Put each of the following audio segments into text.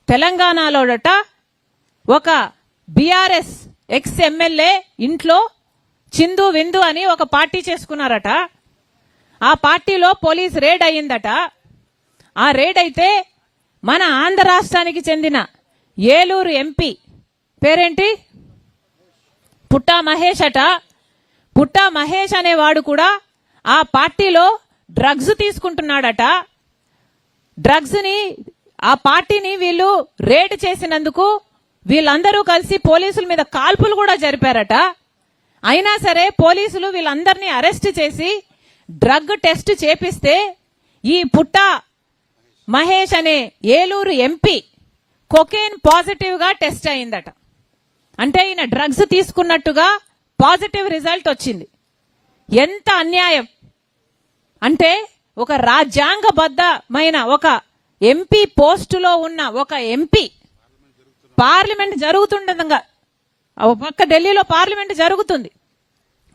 తెలంగాణలోడట ఒక BRS ex MLA ఇంట్లో చిందు విందు అని ఒక పార్టీ చేసుకున్నారట. ఆ పార్టీలో పోలీస్ రేడ్ అయ్యిందట. ఆ రేడ్ అయితే మన ఆంధ్ర రాష్ట్రానికి చెందిన ఏలూరు ఎంపీ పేరేంటి, పుట్టా మహేష్ అట. పుట్టా మహేష్ అనేవాడు కూడా ఆ పార్టీలో డ్రగ్స్ తీసుకుంటున్నాడట. డ్రగ్స్ ని ఆ పార్టీని వీళ్ళు రేడ్ చేసినందుకు వీళ్ళందరూ కలిసి పోలీసుల మీద కాల్పులు కూడా జరిపారట. అయినా సరే పోలీసులు వీళ్ళందరినీ అరెస్ట్ చేసి డ్రగ్ టెస్ట్ చేపిస్తే ఈ పుట్టా మహేష్ అనే ఏలూరు ఎంపీ కొకేన్ పాజిటివ్ గా టెస్ట్ అయిందట. అంటే ఈయన డ్రగ్స్ తీసుకున్నట్టుగా పాజిటివ్ రిజల్ట్ వచ్చింది. ఎంత అన్యాయం అంటే, ఒక రాజ్యాంగబద్ధమైన ఒక ఎంపీ పోస్టులో ఉన్న ఒక ఎంపీ, పార్లమెంట్ జరుగుతుండగా పక్క ఢిల్లీలో పార్లమెంట్ జరుగుతుంది,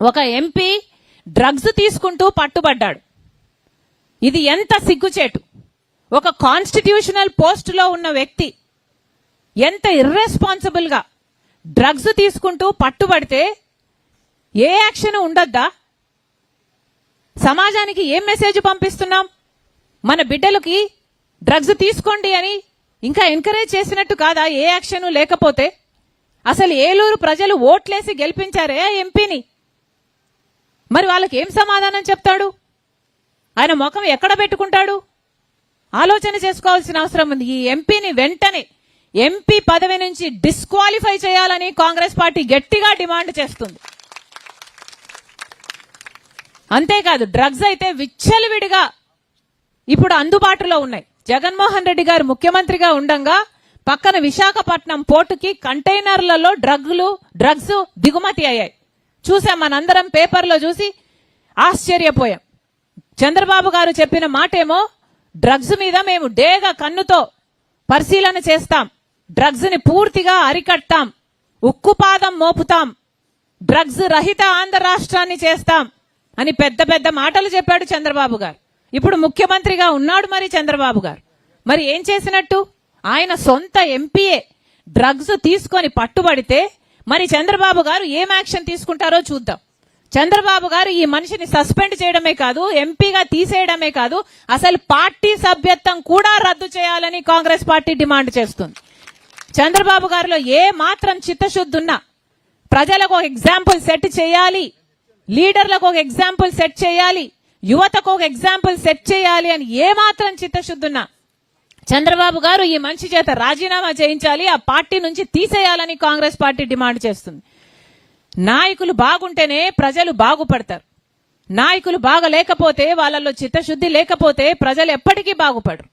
ఒక ఎంపీ డ్రగ్స్ తీసుకుంటూ పట్టుబడ్డాడు. ఇది ఎంత సిగ్గుచేటు. ఒక కాన్స్టిట్యూషనల్ పోస్టులో ఉన్న వ్యక్తి ఎంత ఇర్రెస్పాన్సిబుల్ గా డ్రగ్స్ తీసుకుంటూ పట్టుబడితే ఏ యాక్షన్ ఉండద్దా? సమాజానికి ఏం మెసేజ్ పంపిస్తున్నాం? మన బిడ్డలకి డ్రగ్స్ తీసుకోండి అని ఇంకా ఎంకరేజ్ చేసినట్టు కాదా ఏ యాక్షన్ లేకపోతే? అసలు ఏలూరు ప్రజలు ఓట్లేసి గెలిపించారే ఆ ఎంపీని, మరి వాళ్ళకి ఏం సమాధానం చెప్తాడు? ఆయన ముఖం ఎక్కడ పెట్టుకుంటాడు? ఆలోచన చేసుకోవాల్సిన అవసరం ఉంది. ఈ ఎంపీని వెంటనే ఎంపీ పదవి నుంచి డిస్క్వాలిఫై చేయాలని కాంగ్రెస్ పార్టీ గట్టిగా డిమాండ్ చేస్తుంది. అంతేకాదు, డ్రగ్స్ అయితే విచ్చలవిడిగా ఇప్పుడు అందుబాటులో ఉన్నాయి. జగన్మోహన్ రెడ్డి గారు ముఖ్యమంత్రిగా ఉండంగా పక్కన విశాఖపట్నం పోర్టుకి కంటైనర్లలో డ్రగ్స్ దిగుమతి అయ్యాయి. చూసాం, మనందరం పేపర్లో చూసి ఆశ్చర్యపోయాం. చంద్రబాబు గారు చెప్పిన మాటేమో, డ్రగ్స్ మీద మేము డేగ కన్నుతో పరిశీలన చేస్తాం, డ్రగ్స్ ని పూర్తిగా అరికట్టాం, ఉక్కుపాదం మోపుతాం, డ్రగ్స్ రహిత ఆంధ్ర రాష్ట్రాన్ని చేస్తాం అని పెద్ద పెద్ద మాటలు చెప్పాడు చంద్రబాబు గారు. ఇప్పుడు ముఖ్యమంత్రిగా ఉన్నాడు మరి చంద్రబాబు గారు. మరి ఏం చేసినట్టు? ఆయన సొంత ఎంపీఏ డ్రగ్స్ తీసుకొని పట్టుబడితే మరి చంద్రబాబు గారు ఏం యాక్షన్ తీసుకుంటారో చూద్దాం. చంద్రబాబు గారు ఈ మనిషిని సస్పెండ్ చేయడమే కాదు, ఎంపీగా తీసేయడమే కాదు, అసలు పార్టీ సభ్యత్వం కూడా రద్దు చేయాలని కాంగ్రెస్ పార్టీ డిమాండ్ చేస్తుంది. చంద్రబాబు గారిలో ఏ మాత్రం చిత్తశుద్ధి ఉన్నా ప్రజలకు ఒక ఎగ్జాంపుల్ సెట్ చేయాలి, లీడర్లకు ఒక ఎగ్జాంపుల్ సెట్ చేయాలి, యువతకు ఒక ఎగ్జాంపుల్ సెట్ చేయాలి అని ఏ మాత్రం చిత్తశుద్ధి ఉన్నా చంద్రబాబు గారు ఈ మనిషి చేత రాజీనామా చేయించాలి, ఆ పార్టీ నుంచి తీసేయాలని కాంగ్రెస్ పార్టీ డిమాండ్ చేస్తుంది. నాయకులు బాగుంటేనే ప్రజలు బాగుపడతారు. నాయకులు బాగలేకపోతే, వాళ్ళలో చిత్తశుద్ధి లేకపోతే ప్రజలు ఎప్పటికీ బాగుపడరు.